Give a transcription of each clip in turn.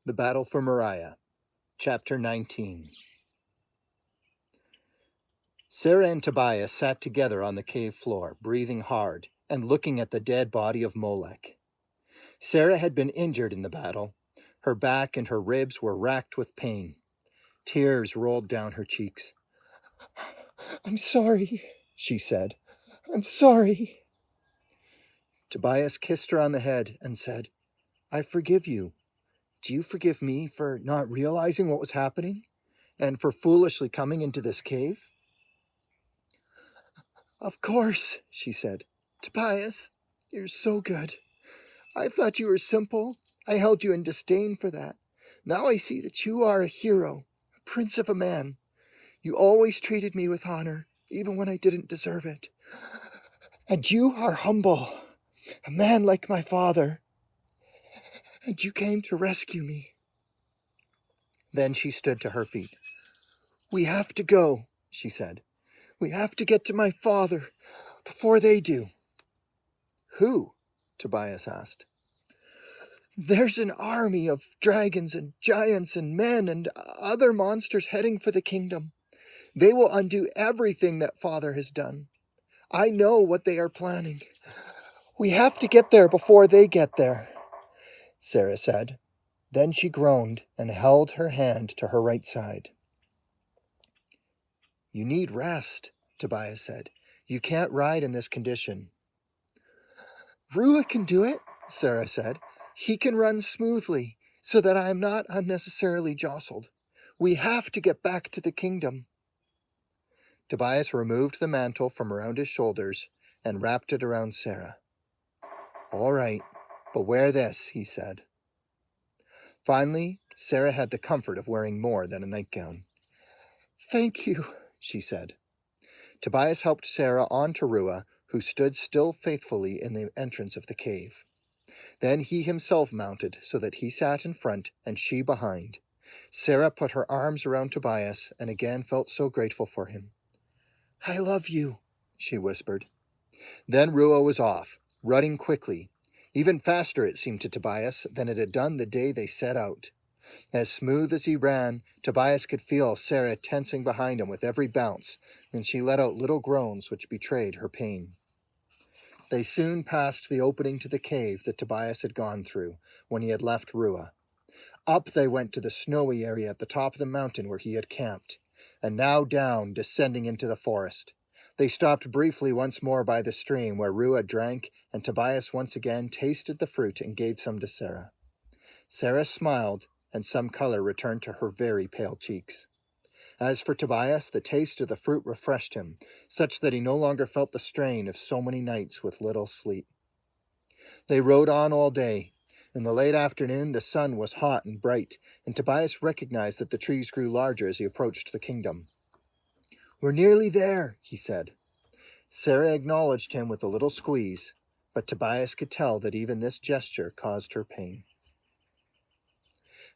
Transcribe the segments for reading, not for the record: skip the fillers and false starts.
The Battle for Moriah, Chapter 19. Sarah and Tobias sat together on the cave floor, breathing hard and looking at the dead body of Molech. Sarah had been injured in the battle. Her back and her ribs were racked with pain. Tears rolled down her cheeks. "I'm sorry," she said. "I'm sorry." Tobias kissed her on the head and said, "I forgive you. Do you forgive me for not realizing what was happening and for foolishly coming into this cave?" "Of course," she said. "Tobias, you're so good. I thought you were simple. I held you in disdain for that. Now I see that you are a hero, a prince of a man. You always treated me with honor, even when I didn't deserve it. And you are humble, a man like my father. And you came to rescue me." Then she stood to her feet. "We have to go," she said. "We have to get to my father before they do." "Who?" Tobias asked. "There's an army of dragons and giants and men and other monsters heading for the kingdom. They will undo everything that Father has done. I know what they are planning. We have to get there before they get there," Sarah said. Then she groaned and held her hand to her right side. "You need rest," Tobias said. "You can't ride in this condition." "Ruah can do it," Sarah said. "He can run smoothly so that I am not unnecessarily jostled. We have to get back to the kingdom." Tobias removed the mantle from around his shoulders and wrapped it around Sarah. "All right, but wear this," he said. Finally, Sarah had the comfort of wearing more than a nightgown. "Thank you," she said. Tobias helped Sarah onto Ruah, who stood still faithfully in the entrance of the cave. Then he himself mounted so that he sat in front and she behind. Sarah put her arms around Tobias and again felt so grateful for him. "I love you," she whispered. Then Ruah was off, running quickly. Even faster, it seemed to Tobias, than it had done the day they set out. As smooth as he ran, Tobias could feel Sarah tensing behind him with every bounce, and she let out little groans which betrayed her pain. They soon passed the opening to the cave that Tobias had gone through when he had left Ruah. Up they went to the snowy area at the top of the mountain where he had camped, and now down, descending into the forest. They stopped briefly once more by the stream where Ruah drank, and Tobias once again tasted the fruit and gave some to Sarah. Sarah smiled, and some color returned to her very pale cheeks. As for Tobias, the taste of the fruit refreshed him, such that he no longer felt the strain of so many nights with little sleep. They rode on all day. In the late afternoon, the sun was hot and bright, and Tobias recognized that the trees grew larger as he approached the kingdom. "We're nearly there," he said. Sarah acknowledged him with a little squeeze, but Tobias could tell that even this gesture caused her pain.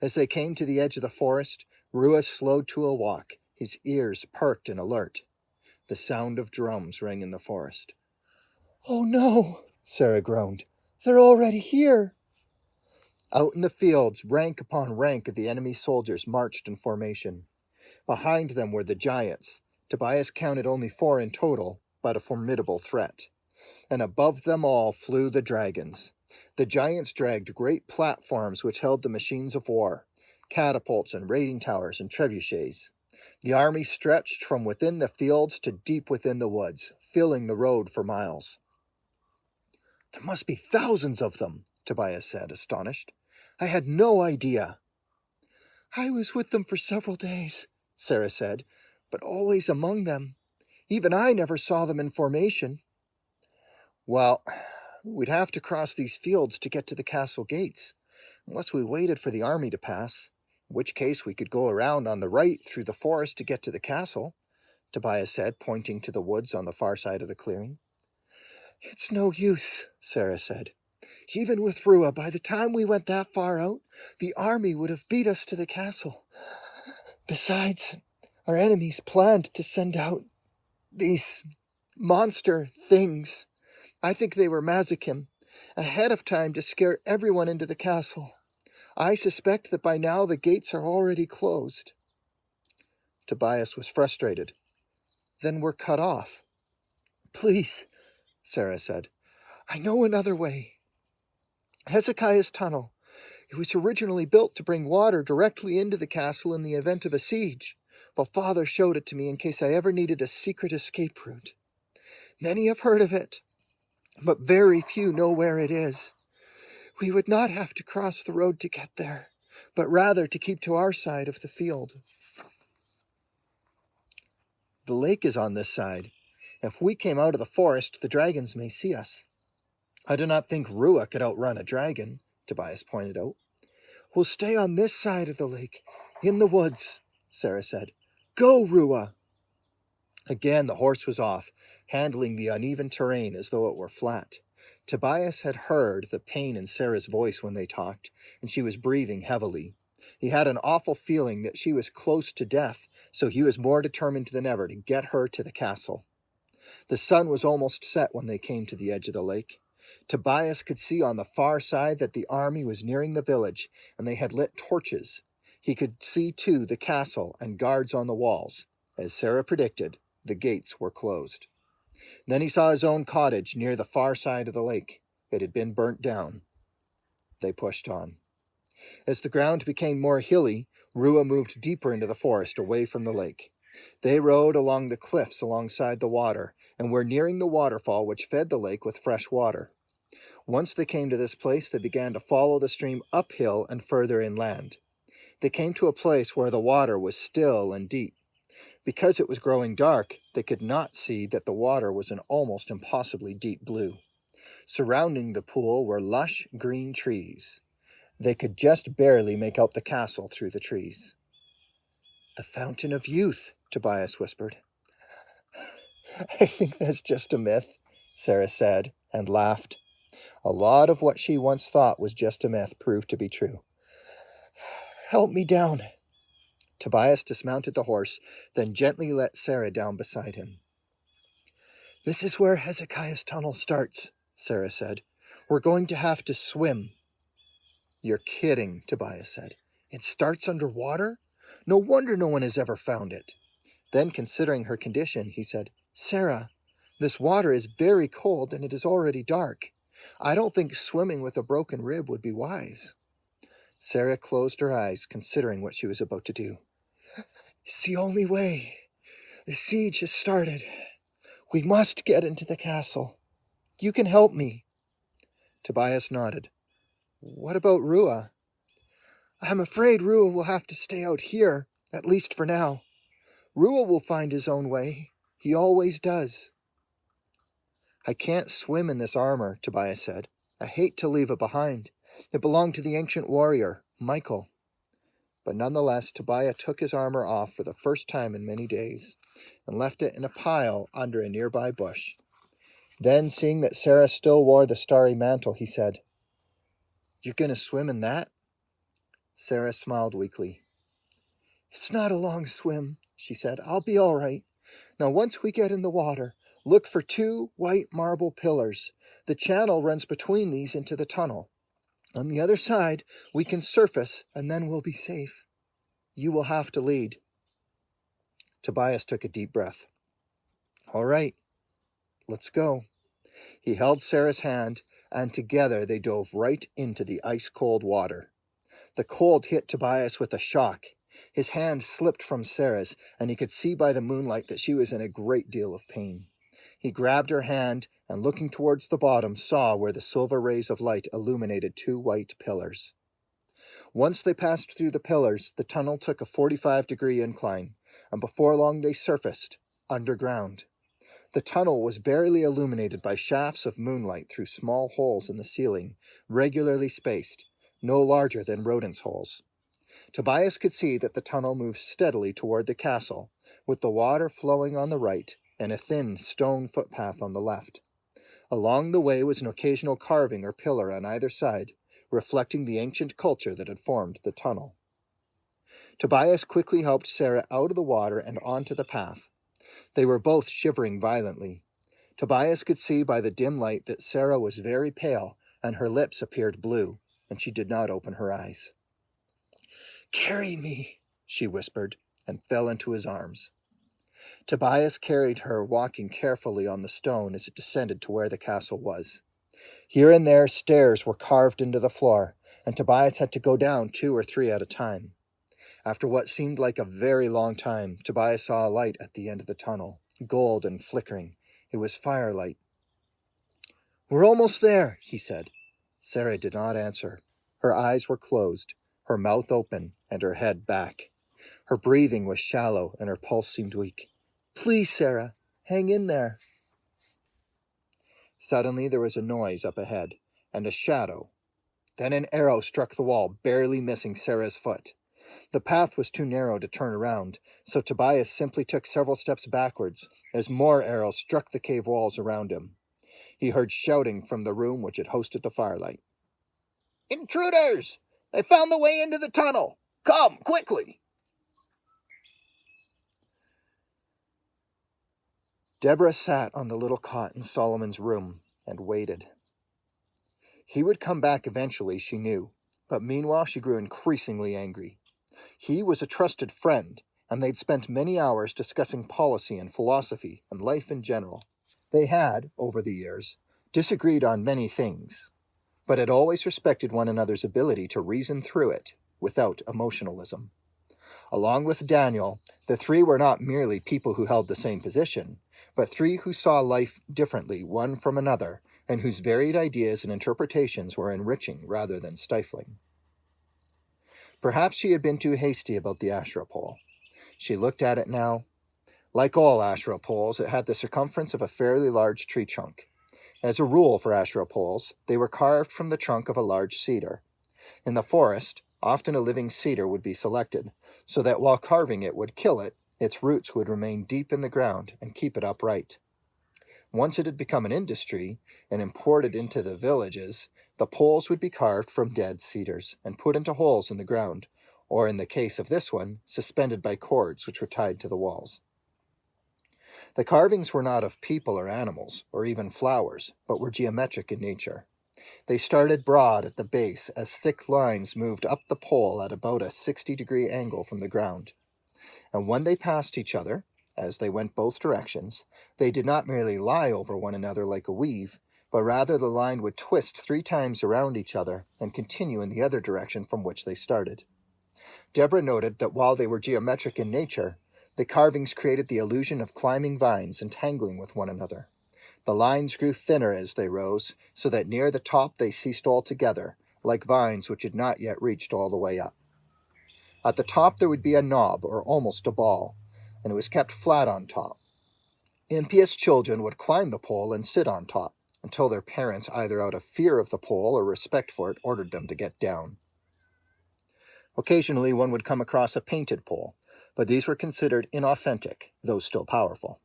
As they came to the edge of the forest, Ruah slowed to a walk, his ears perked and alert. The sound of drums rang in the forest. "Oh no," Sarah groaned. "They're already here." Out in the fields, rank upon rank of the enemy soldiers marched in formation. Behind them were the giants. Tobias counted only 4 in total, but a formidable threat. And above them all flew the dragons. The giants dragged great platforms which held the machines of war, catapults and raiding towers and trebuchets. The army stretched from within the fields to deep within the woods, filling the road for miles. "There must be thousands of them," Tobias said, astonished. "I had no idea." "I was with them for several days," Sarah said, "but always among them. Even I never saw them in formation." "Well, we'd have to cross these fields to get to the castle gates, unless we waited for the army to pass, in which case we could go around on the right through the forest to get to the castle," Tobias said, pointing to the woods on the far side of the clearing. "It's no use," Sarah said. "Even with Ruah, by the time we went that far out, the army would have beat us to the castle. Besides, our enemies planned to send out these monster things. I think they were Mazakim, ahead of time to scare everyone into the castle. I suspect that by now the gates are already closed." Tobias was frustrated. "Then we're cut off." "Please," Sarah said, "I know another way. Hezekiah's tunnel. It was originally built to bring water directly into the castle in the event of a siege. Well, Father showed it to me in case I ever needed a secret escape route. Many have heard of it, but very few know where it is. We would not have to cross the road to get there, but rather to keep to our side of the field. The lake is on this side. If we came out of the forest, the dragons may see us." "I do not think Ruah could outrun a dragon," Tobias pointed out. "We'll stay on this side of the lake, in the woods," Sarah said. "Go, Ruah!" Again the horse was off, handling the uneven terrain as though it were flat. Tobias had heard the pain in Sarah's voice when they talked, and she was breathing heavily. He had an awful feeling that she was close to death, so he was more determined than ever to get her to the castle. The sun was almost set when they came to the edge of the lake. Tobias could see on the far side that the army was nearing the village, and they had lit torches. He could see, too, the castle and guards on the walls. As Sarah predicted, the gates were closed. Then he saw his own cottage near the far side of the lake. It had been burnt down. They pushed on. As the ground became more hilly, Ruah moved deeper into the forest away from the lake. They rode along the cliffs alongside the water, and were nearing the waterfall which fed the lake with fresh water. Once they came to this place, they began to follow the stream uphill and further inland. They came to a place where the water was still and deep. Because it was growing dark, they could not see that the water was an almost impossibly deep blue. Surrounding the pool were lush green trees. They could just barely make out the castle through the trees. "The Fountain of Youth," Tobias whispered. "I think that's just a myth," Sarah said, and laughed. A lot of what she once thought was just a myth proved to be true. "Help me down." Tobias dismounted the horse, then gently let Sarah down beside him. "This is where Hezekiah's tunnel starts," Sarah said. "We're going to have to swim." "You're kidding," Tobias said. "It starts underwater? No wonder no one has ever found it." Then, considering her condition, he said, "Sarah, this water is very cold and it is already dark. I don't think swimming with a broken rib would be wise." Sarah closed her eyes, considering what she was about to do. "It's the only way. The siege has started. We must get into the castle. You can help me." Tobias nodded. "What about Ruah?" "I'm afraid Ruah will have to stay out here, at least for now. Ruah will find his own way. He always does." "I can't swim in this armor," Tobias said. "I hate to leave it behind. It belonged to the ancient warrior, Michael." But nonetheless, Tobias took his armor off for the first time in many days, and left it in a pile under a nearby bush. Then, seeing that Sarah still wore the starry mantle, he said, "You're going to swim in that?" Sarah smiled weakly. "It's not a long swim," she said. "I'll be all right. Now, once we get in the water, look for 2 white marble pillars. The channel runs between these into the tunnel. On the other side, we can surface, and then we'll be safe. You will have to lead." Tobias took a deep breath. "All right, let's go." He held Sarah's hand, and together they dove right into the ice-cold water. The cold hit Tobias with a shock. His hand slipped from Sarah's, and he could see by the moonlight that she was in a great deal of pain. He grabbed her hand, and looking towards the bottom, saw where the silver rays of light illuminated 2 white pillars. Once they passed through the pillars, the tunnel took a 45-degree incline, and before long they surfaced, underground. The tunnel was barely illuminated by shafts of moonlight through small holes in the ceiling, regularly spaced, no larger than rodents' holes. Tobias could see that the tunnel moved steadily toward the castle, with the water flowing on the right and a thin stone footpath on the left. Along the way was an occasional carving or pillar on either side, reflecting the ancient culture that had formed the tunnel. Tobias quickly helped Sarah out of the water and onto the path. They were both shivering violently. Tobias could see by the dim light that Sarah was very pale, and her lips appeared blue, and she did not open her eyes. "Carry me," she whispered, and fell into his arms. Tobias carried her, walking carefully on the stone as it descended to where the castle was. Here and there stairs were carved into the floor, and Tobias had to go down 2 or 3 at a time. After what seemed like a very long time, Tobias saw a light at the end of the tunnel, gold and flickering. It was firelight. "We're almost there," he said. Sarah did not answer. Her eyes were closed, her mouth open, and her head back. Her breathing was shallow, and her pulse seemed weak. "Please, Sarah, hang in there." Suddenly there was a noise up ahead, and a shadow. Then an arrow struck the wall, barely missing Sarah's foot. The path was too narrow to turn around, so Tobias simply took several steps backwards as more arrows struck the cave walls around him. He heard shouting from the room which had hosted the firelight. "Intruders! They found the way into the tunnel! Come, quickly!" Deborah sat on the little cot in Solomon's room and waited. He would come back eventually, she knew, but meanwhile she grew increasingly angry. He was a trusted friend, and they'd spent many hours discussing policy and philosophy and life in general. They had, over the years, disagreed on many things, but had always respected one another's ability to reason through it without emotionalism. Along with Daniel, the three were not merely people who held the same position, but three who saw life differently one from another, and whose varied ideas and interpretations were enriching rather than stifling. Perhaps she had been too hasty about the Asherah pole. She looked at it now. Like all Asherah poles, it had the circumference of a fairly large tree trunk. As a rule for Asherah poles, they were carved from the trunk of a large cedar. In the forest, often a living cedar would be selected, so that while carving it would kill it, its roots would remain deep in the ground and keep it upright. Once it had become an industry and imported into the villages, the poles would be carved from dead cedars and put into holes in the ground, or in the case of this one, suspended by cords which were tied to the walls. The carvings were not of people or animals, or even flowers, but were geometric in nature. They started broad at the base as thick lines moved up the pole at about a 60-degree angle from the ground. And when they passed each other, as they went both directions, they did not merely lie over one another like a weave, but rather the line would twist 3 times around each other and continue in the other direction from which they started. Deborah noted that while they were geometric in nature, the carvings created the illusion of climbing vines entangling with one another. The lines grew thinner as they rose, so that near the top they ceased altogether, like vines which had not yet reached all the way up. At the top there would be a knob, or almost a ball, and it was kept flat on top. Impious children would climb the pole and sit on top, until their parents, either out of fear of the pole or respect for it, ordered them to get down. Occasionally one would come across a painted pole, but these were considered inauthentic, though still powerful.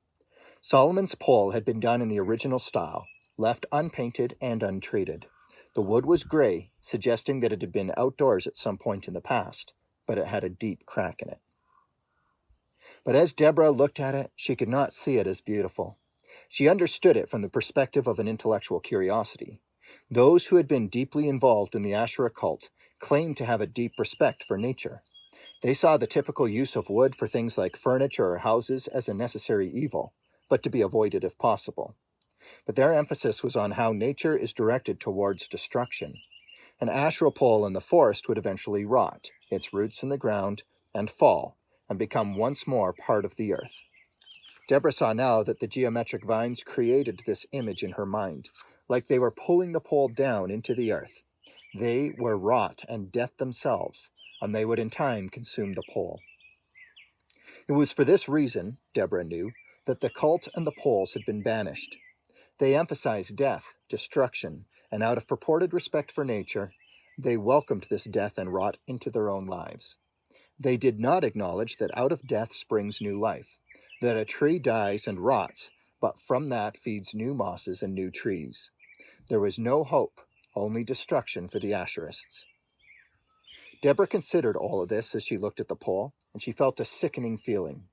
Solomon's pole had been done in the original style, left unpainted and untreated. The wood was gray, suggesting that it had been outdoors at some point in the past, but it had a deep crack in it. But as Deborah looked at it, she could not see it as beautiful. She understood it from the perspective of an intellectual curiosity. Those who had been deeply involved in the Asherah cult claimed to have a deep respect for nature. They saw the typical use of wood for things like furniture or houses as a necessary evil, but to be avoided if possible. But their emphasis was on how nature is directed towards destruction. An Asherah pole in the forest would eventually rot, its roots in the ground, and fall, and become once more part of the earth. Deborah saw now that the geometric vines created this image in her mind, like they were pulling the pole down into the earth. They were rot and death themselves, and they would in time consume the pole. It was for this reason, Deborah knew, that the cult and the poles had been banished. They emphasized death, destruction, and out of purported respect for nature, they welcomed this death and rot into their own lives. They did not acknowledge that out of death springs new life, that a tree dies and rots, but from that feeds new mosses and new trees. There was no hope, only destruction for the Asherists. Deborah considered all of this as she looked at the pole, and she felt a sickening feeling.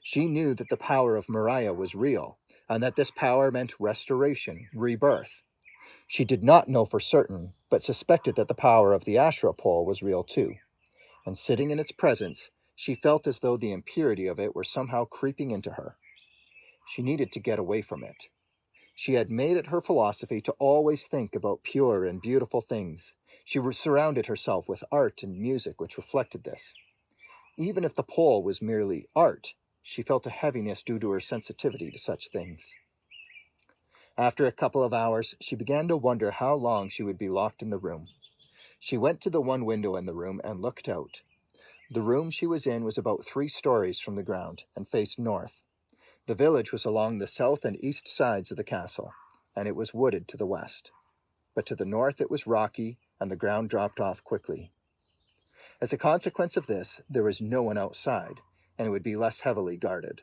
She knew that the power of Moriah was real, and that this power meant restoration, rebirth. She did not know for certain, but suspected that the power of the Asherah pole was real too. and sitting in its presence, she felt as though the impurity of it were somehow creeping into her. She needed to get away from it. She had made it her philosophy to always think about pure and beautiful things. She surrounded herself with art and music which reflected this. Even if the pole was merely art, she felt a heaviness due to her sensitivity to such things. After a couple of hours, she began to wonder how long she would be locked in the room. She went to the one window in the room and looked out. The room she was in was about 3 stories from the ground and faced north. The village was along the south and east sides of the castle, and it was wooded to the west. But to the north it was rocky, and the ground dropped off quickly. As a consequence of this, there was no one outside, and it would be less heavily guarded.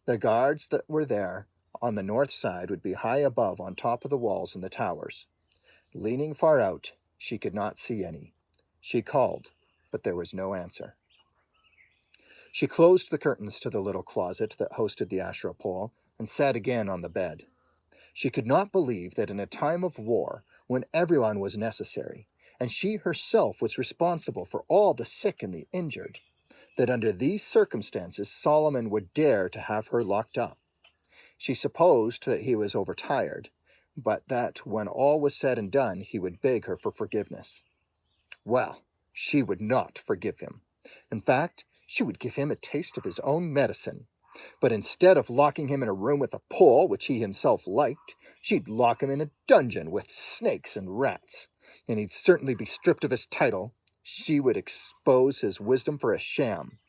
The guards that were there on the north side would be high above on top of the walls and the towers. Leaning far out, she could not see any. She called, but there was no answer. She closed the curtains to the little closet that hosted the Asherah pole and sat again on the bed. She could not believe that in a time of war, when everyone was necessary, and she herself was responsible for all the sick and the injured, that under these circumstances Solomon would dare to have her locked up. She supposed that he was overtired, but that when all was said and done, he would beg her for forgiveness. Well, she would not forgive him. In fact, she would give him a taste of his own medicine. But instead of locking him in a room with a pole, which he himself liked, she'd lock him in a dungeon with snakes and rats, and he'd certainly be stripped of his title. She would expose his wisdom for a sham.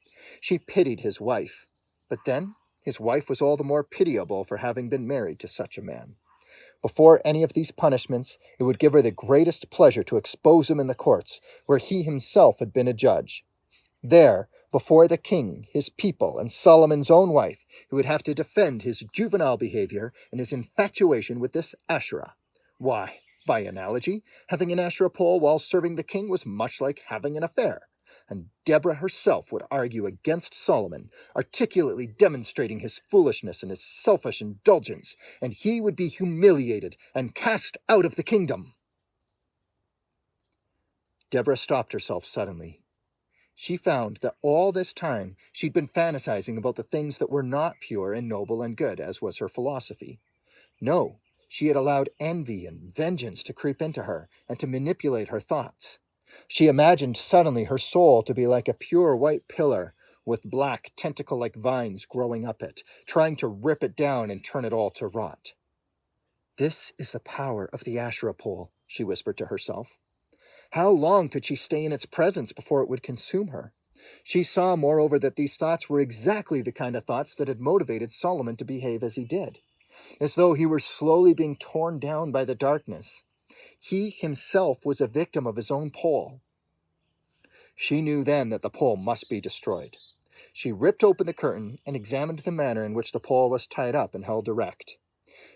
She pitied his wife, but then his wife was all the more pitiable for having been married to such a man. Before any of these punishments, it would give her the greatest pleasure to expose him in the courts, where he himself had been a judge. There, before the king, his people, and Solomon's own wife, he would have to defend his juvenile behavior and his infatuation with this Asherah. Why, by analogy, having an Asherah pole while serving the king was much like having an affair. And Deborah herself would argue against Solomon, articulately demonstrating his foolishness and his selfish indulgence, and he would be humiliated and cast out of the kingdom. Deborah stopped herself suddenly. She found that all this time she'd been fantasizing about the things that were not pure and noble and good, as was her philosophy. No, she had allowed envy and vengeance to creep into her and to manipulate her thoughts. She imagined suddenly her soul to be like a pure white pillar with black tentacle-like vines growing up it, trying to rip it down and turn it all to rot. "This is the power of the Asherah pole," she whispered to herself. How long could she stay in its presence before it would consume her? She saw, moreover, that these thoughts were exactly the kind of thoughts that had motivated Solomon to behave as he did, as though he were slowly being torn down by the darkness. He himself was a victim of his own pole. She knew then that the pole must be destroyed. She ripped open the curtain and examined the manner in which the pole was tied up and held erect.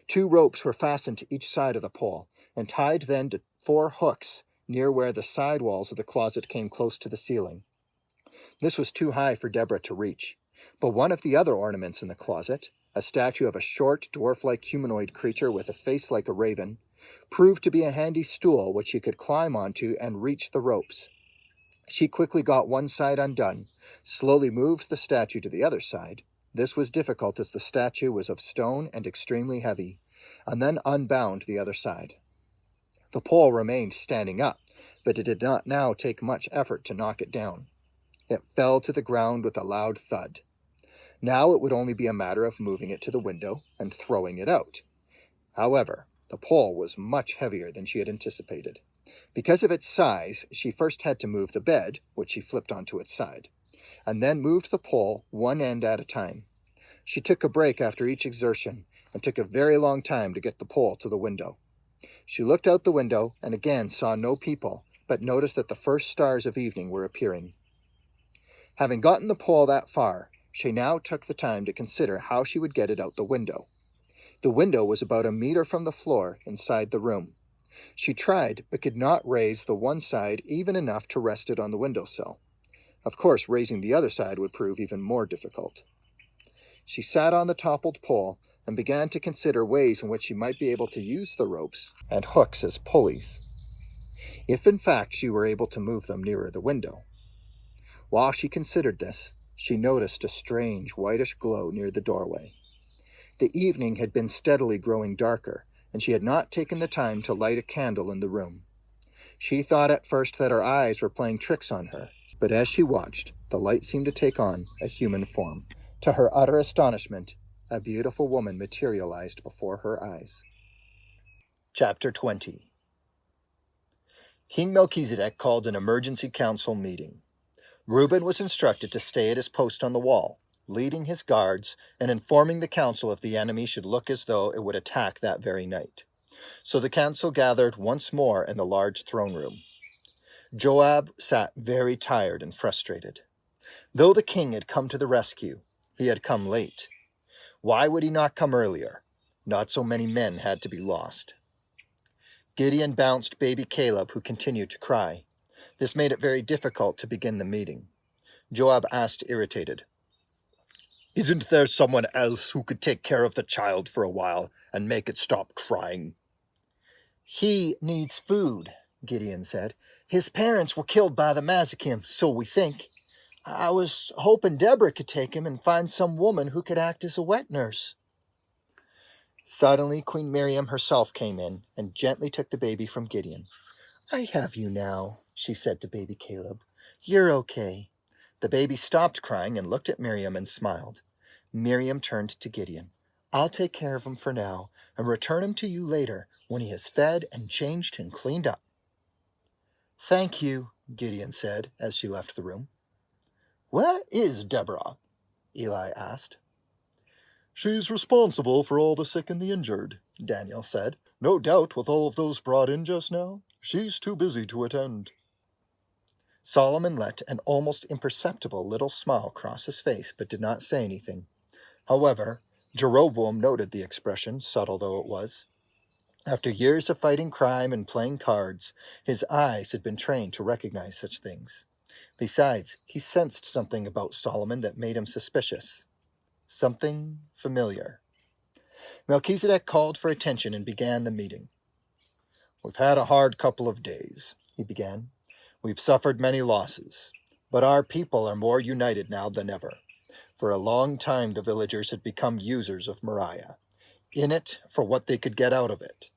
2 ropes were fastened to each side of the pole, and tied then to 4 hooks, near where the side walls of the closet came close to the ceiling. This was too high for Deborah to reach, but one of the other ornaments in the closet, a statue of a short, dwarf-like humanoid creature with a face like a raven, proved to be a handy stool which she could climb onto and reach the ropes. She quickly got one side undone, slowly moved the statue to the other side. This was difficult as the statue was of stone and extremely heavy, and then unbound the other side. The pole remained standing up, but it did not now take much effort to knock it down. It fell to the ground with a loud thud. Now it would only be a matter of moving it to the window and throwing it out. However, the pole was much heavier than she had anticipated. Because of its size, she first had to move the bed, which she flipped onto its side, and then moved the pole one end at a time. She took a break after each exertion, and took a very long time to get the pole to the window. She looked out the window and again saw no people, but noticed that the first stars of evening were appearing. Having gotten the pole that far, she now took the time to consider how she would get it out the window. The window was about 1 meter from the floor inside the room. She tried, but could not raise the one side even enough to rest it on the windowsill. Of course, raising the other side would prove even more difficult. She sat on the toppled pole and began to consider ways in which she might be able to use the ropes and hooks as pulleys, if in fact she were able to move them nearer the window. While she considered this, she noticed a strange whitish glow near the doorway. The evening had been steadily growing darker, and she had not taken the time to light a candle in the room. She thought at first that her eyes were playing tricks on her, but as she watched, the light seemed to take on a human form. To her utter astonishment, a beautiful woman materialized before her eyes. Chapter 20. King Melchizedek called an emergency council meeting. Reuben was instructed to stay at his post on the wall, leading his guards and informing the council if the enemy should look as though it would attack that very night. So the council gathered once more in the large throne room. Joab sat very tired and frustrated. Though the king had come to the rescue, he had come late. Why would he not come earlier? Not so many men had to be lost. Gideon bounced baby Caleb, who continued to cry. This made it very difficult to begin the meeting. Joab asked, irritated, "Isn't there someone else who could take care of the child for a while and make it stop crying?" "He needs food," Gideon said. "His parents were killed by the Mazakim, so we think. I was hoping Deborah could take him and find some woman who could act as a wet nurse." Suddenly, Queen Miriam herself came in and gently took the baby from Gideon. "I have you now," she said to baby Caleb. "You're okay." The baby stopped crying and looked at Miriam and smiled. Miriam turned to Gideon. "I'll take care of him for now and return him to you later when he is fed and changed and cleaned up." "Thank you," Gideon said as she left the room. "Where is Deborah?" Eli asked. "She's responsible for all the sick and the injured," Daniel said. "No doubt with all of those brought in just now, she's too busy to attend." Solomon let an almost imperceptible little smile cross his face, but did not say anything. However, Jeroboam noted the expression, subtle though it was. After years of fighting crime and playing cards, his eyes had been trained to recognize such things. Besides, he sensed something about Solomon that made him suspicious. Something familiar. Melchizedek called for attention and began the meeting. "We've had a hard couple of days," he began. "We've suffered many losses, but our people are more united now than ever. For a long time the villagers had become users of Moriah, in it for what they could get out of it.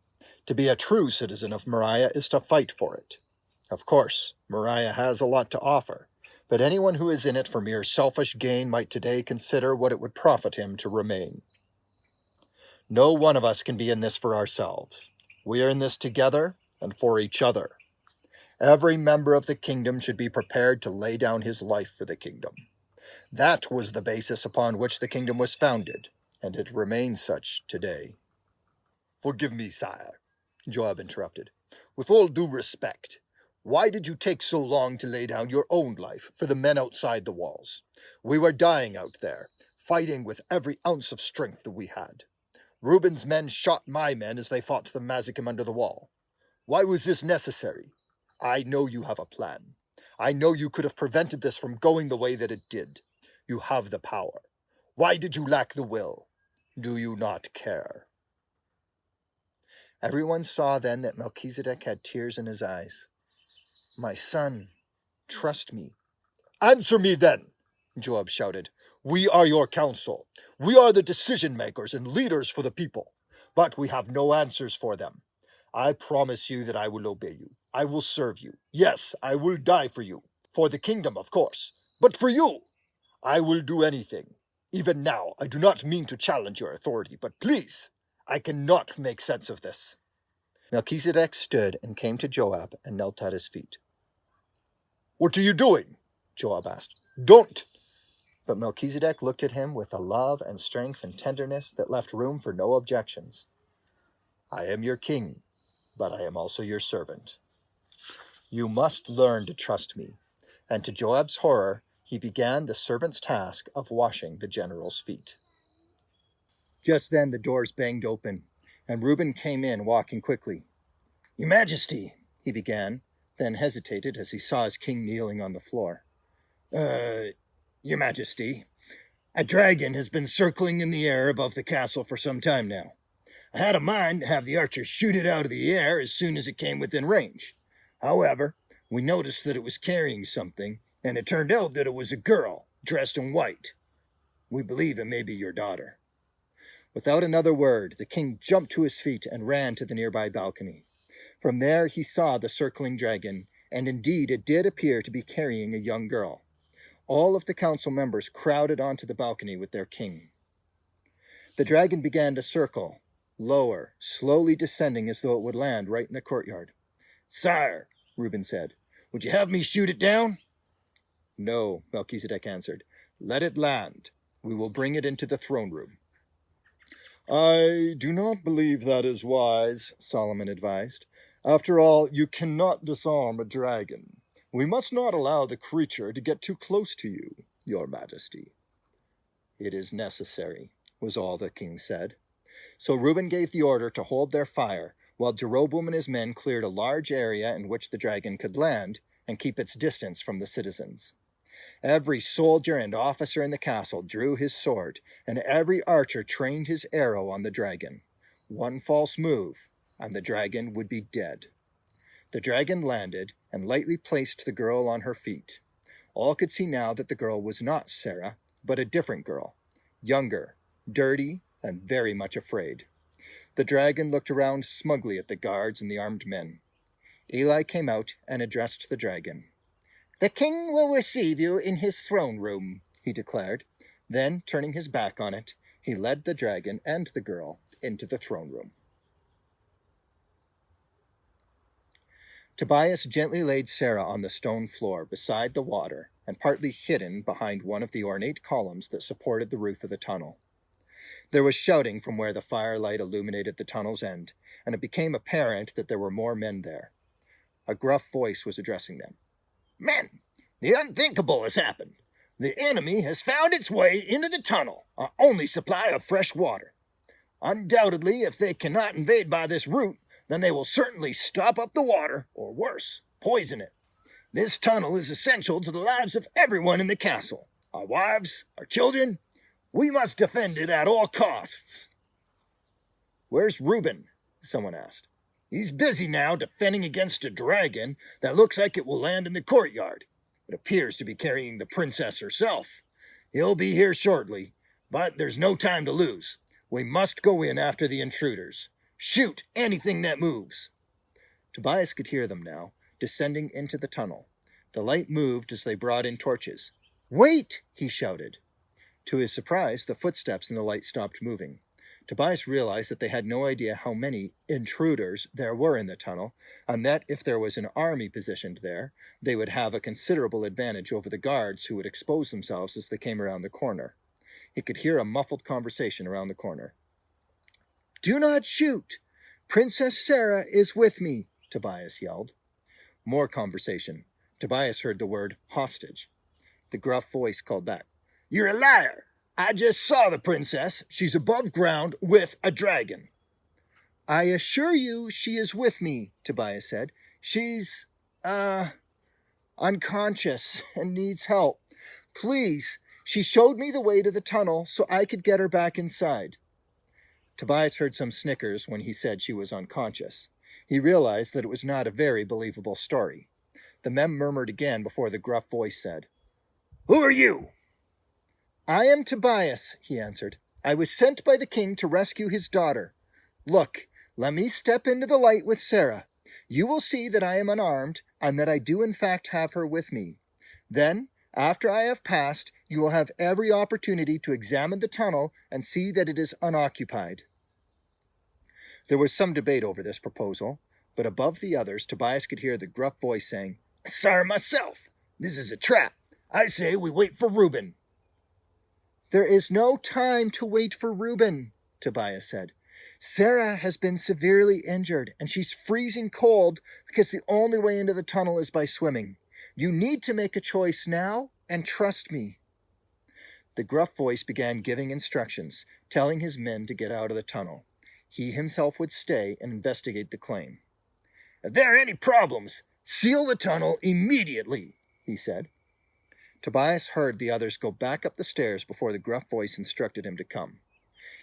To be a true citizen of Moriah is to fight for it. Of course, Moriah has a lot to offer, but anyone who is in it for mere selfish gain might today consider what it would profit him to remain. No one of us can be in this for ourselves. We are in this together and for each other. Every member of the kingdom should be prepared to lay down his life for the kingdom. That was the basis upon which the kingdom was founded, and it remains such today." "Forgive me, sire," Joab interrupted. "With all due respect, why did you take so long to lay down your own life for the men outside the walls? We were dying out there, fighting with every ounce of strength that we had. Reuben's men shot my men as they fought the Mazakim under the wall. Why was this necessary? I know you have a plan. I know you could have prevented this from going the way that it did. You have the power. Why did you lack the will? Do you not care?" Everyone saw then that Melchizedek had tears in his eyes. "My son, trust me." "Answer me then," Joab shouted. "We are your council. We are the decision makers and leaders for the people, but we have no answers for them. I promise you that I will obey you. I will serve you. Yes, I will die for you. For the kingdom, of course. But for you, I will do anything. Even now, I do not mean to challenge your authority, but please, I cannot make sense of this." Melchizedek stood and came to Joab and knelt at his feet. "What are you doing?" Joab asked. "Don't!" But Melchizedek looked at him with a love and strength and tenderness that left room for no objections. "I am your king, but I am also your servant. You must learn to trust me." And to Joab's horror, he began the servant's task of washing the general's feet. Just then the doors banged open, and Reuben came in, walking quickly. "Your Majesty," he began, then hesitated as he saw his king kneeling on the floor. Your Majesty, a dragon has been circling in the air above the castle for some time now. I had a mind to have the archers shoot it out of the air as soon as it came within range. However, we noticed that it was carrying something, and it turned out that it was a girl, dressed in white. We believe it may be your daughter." Without another word, the king jumped to his feet and ran to the nearby balcony. From there he saw the circling dragon, and indeed it did appear to be carrying a young girl. All of the council members crowded onto the balcony with their king. The dragon began to circle, lower, slowly descending as though it would land right in the courtyard. "Sire," Reuben said, "would you have me shoot it down?" "No," Melchizedek answered. "Let it land. We will bring it into the throne room." "I do not believe that is wise," Solomon advised. "After all, you cannot disarm a dragon. We must not allow the creature to get too close to you, Your Majesty." "It is necessary," was all the king said. So Reuben gave the order to hold their fire, while Jeroboam and his men cleared a large area in which the dragon could land and keep its distance from the citizens. Every soldier and officer in the castle drew his sword, and every archer trained his arrow on the dragon. One false move, and the dragon would be dead. The dragon landed and lightly placed the girl on her feet. All could see now that the girl was not Sarah, but a different girl, younger, dirty, and very much afraid. The dragon looked around smugly at the guards and the armed men. Eli came out and addressed the dragon. "The king will receive you in his throne room," he declared. Then, turning his back on it, he led the dragon and the girl into the throne room. Tobias gently laid Sarah on the stone floor beside the water and partly hidden behind one of the ornate columns that supported the roof of the tunnel. There was shouting from where the firelight illuminated the tunnel's end, and it became apparent that there were more men there. A gruff voice was addressing them. "Men, the unthinkable has happened. The enemy has found its way into the tunnel, our only supply of fresh water. Undoubtedly, if they cannot invade by this route, then they will certainly stop up the water, or worse, poison it. This tunnel is essential to the lives of everyone in the castle, our wives, our children. We must defend it at all costs." "Where's Reuben?" someone asked. "He's busy now defending against a dragon that looks like it will land in the courtyard. It appears to be carrying the princess herself. He'll be here shortly, but there's no time to lose. We must go in after the intruders. Shoot anything that moves." Tobias could hear them now, descending into the tunnel. The light moved as they brought in torches. "Wait!" he shouted. To his surprise, the footsteps in the light stopped moving. Tobias realized that they had no idea how many intruders there were in the tunnel, and that if there was an army positioned there, they would have a considerable advantage over the guards who would expose themselves as they came around the corner. He could hear a muffled conversation around the corner. "Do not shoot! Princess Sarah is with me," Tobias yelled. More conversation. Tobias heard the word hostage. The gruff voice called back. "You're a liar! I just saw the princess. She's above ground with a dragon." "I assure you she is with me," Tobias said. "She's, unconscious and needs help. Please, she showed me the way to the tunnel so I could get her back inside." Tobias heard some snickers when he said she was unconscious. He realized that it was not a very believable story. The men murmured again before the gruff voice said, "Who are you?" "I am Tobias," he answered. "I was sent by the king to rescue his daughter. Look, let me step into the light with Sarah. You will see that I am unarmed, and that I do in fact have her with me. Then, after I have passed, you will have every opportunity to examine the tunnel and see that it is unoccupied." There was some debate over this proposal, but above the others, Tobias could hear the gruff voice saying, "Sire, myself. This is a trap. I say we wait for Reuben." "There is no time to wait for Reuben," Tobias said. "Sarah has been severely injured, and she's freezing cold because the only way into the tunnel is by swimming. You need to make a choice now, and trust me." The gruff voice began giving instructions, telling his men to get out of the tunnel. He himself would stay and investigate the claim. "If there are any problems, seal the tunnel immediately," he said. Tobias heard the others go back up the stairs before the gruff voice instructed him to come.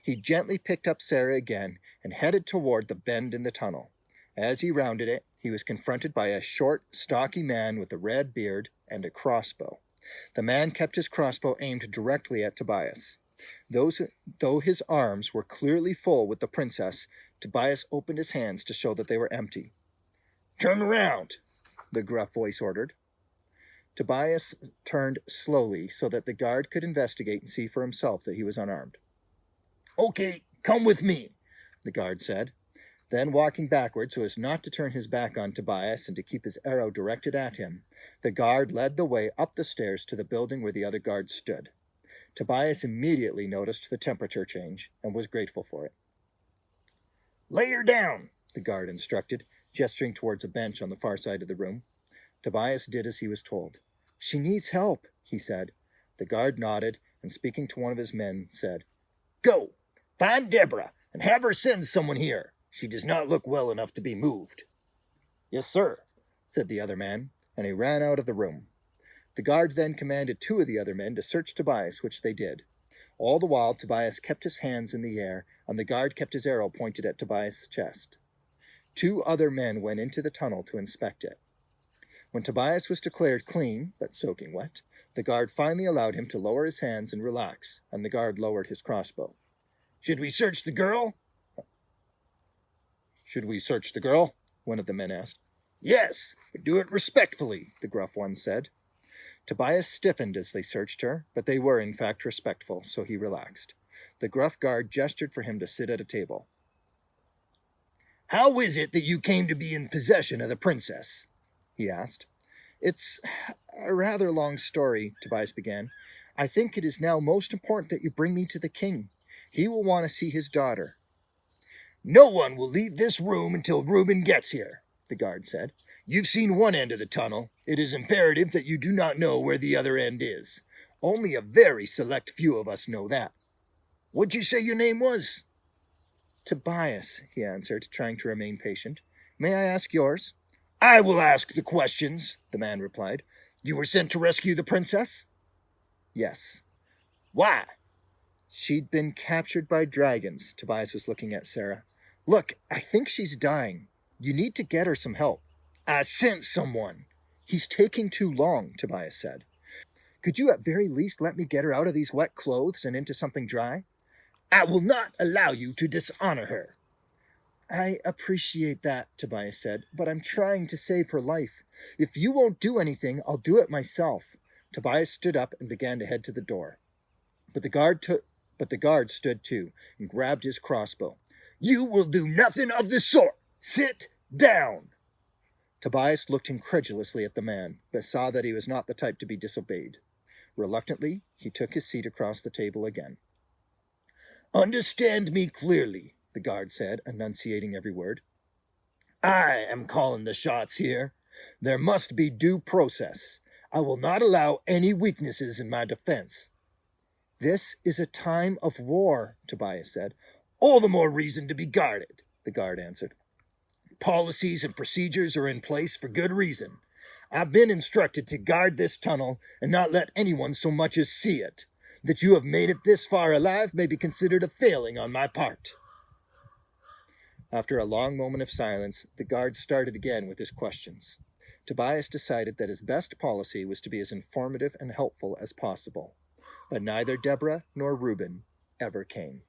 He gently picked up Sarah again and headed toward the bend in the tunnel. As he rounded it, he was confronted by a short, stocky man with a red beard and a crossbow. The man kept his crossbow aimed directly at Tobias. Though his arms were clearly full with the princess, Tobias opened his hands to show that they were empty. "Turn around," the gruff voice ordered. Tobias turned slowly so that the guard could investigate and see for himself that he was unarmed. "Okay, come with me," the guard said. Then, walking backward so as not to turn his back on Tobias and to keep his arrow directed at him, the guard led the way up the stairs to the building where the other guards stood. Tobias immediately noticed the temperature change and was grateful for it. "Lay her down," the guard instructed, gesturing towards a bench on the far side of the room. Tobias did as he was told. "She needs help," he said. The guard nodded and, speaking to one of his men, said, "Go, find Deborah and have her send someone here. She does not look well enough to be moved." "Yes, sir," said the other man, and he ran out of the room. The guard then commanded 2 of the other men to search Tobias, which they did. All the while, Tobias kept his hands in the air, and the guard kept his arrow pointed at Tobias' chest. 2 other men went into the tunnel to inspect it. When Tobias was declared clean, but soaking wet, the guard finally allowed him to lower his hands and relax, and the guard lowered his crossbow. "Should we search the girl?" "Should we search the girl?" one of the men asked. "Yes, but do it respectfully," the gruff one said. Tobias stiffened as they searched her, but they were in fact respectful, so he relaxed. The gruff guard gestured for him to sit at a table. "How is it that you came to be in possession of the princess?" he asked. "It's a rather long story," Tobias began. "I think it is now most important that you bring me to the king. He will want to see his daughter." "No one will leave this room until Reuben gets here," the guard said. "You've seen one end of the tunnel. It is imperative that you do not know where the other end is. Only a very select few of us know that. What'd you say your name was?" "Tobias," he answered, trying to remain patient. "May I ask yours?" "I will ask the questions," the man replied. "You were sent to rescue the princess?" "Yes." "Why?" "She'd been captured by dragons." Tobias was looking at Sarah. "Look, I think she's dying. You need to get her some help." "I sent someone." "He's taking too long," Tobias said. "Could you at very least let me get her out of these wet clothes and into something dry?" "I will not allow you to dishonor her." "I appreciate that," Tobias said, "but I'm trying to save her life. If you won't do anything, I'll do it myself." Tobias stood up and began to head to the door. But the guard stood too and grabbed his crossbow. "You will do nothing of the sort. Sit down." Tobias looked incredulously at the man, but saw that he was not the type to be disobeyed. Reluctantly, he took his seat across the table again. "Understand me clearly," the guard said, enunciating every word. "I am calling the shots here. There must be due process. I will not allow any weaknesses in my defense." "This is a time of war," Tobias said. "All the more reason to be guarded," the guard answered. "Policies and procedures are in place for good reason. I've been instructed to guard this tunnel and not let anyone so much as see it. That you have made it this far alive may be considered a failing on my part." After a long moment of silence, the guard started again with his questions. Tobias decided that his best policy was to be as informative and helpful as possible. But neither Deborah nor Reuben ever came.